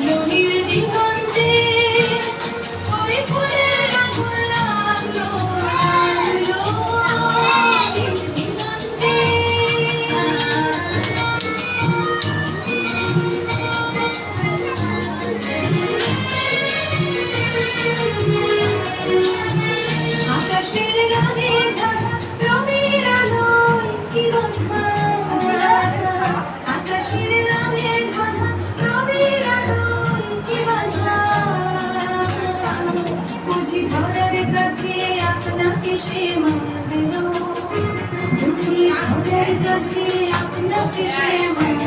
নদীর দিগন্তে ওই ফুলের আগুন লাগলো লাগলো নদীর দিগন্তে। আকাশের গানে ধারা রবির আলোয় কি কথা, আকাশের গানে ধারা রবির আলোয় কি কথা, বুঝি ধরার কাছে আপনাকে সে মানলো, বুঝি ধরার কাছে আপনাকে সে মানলো।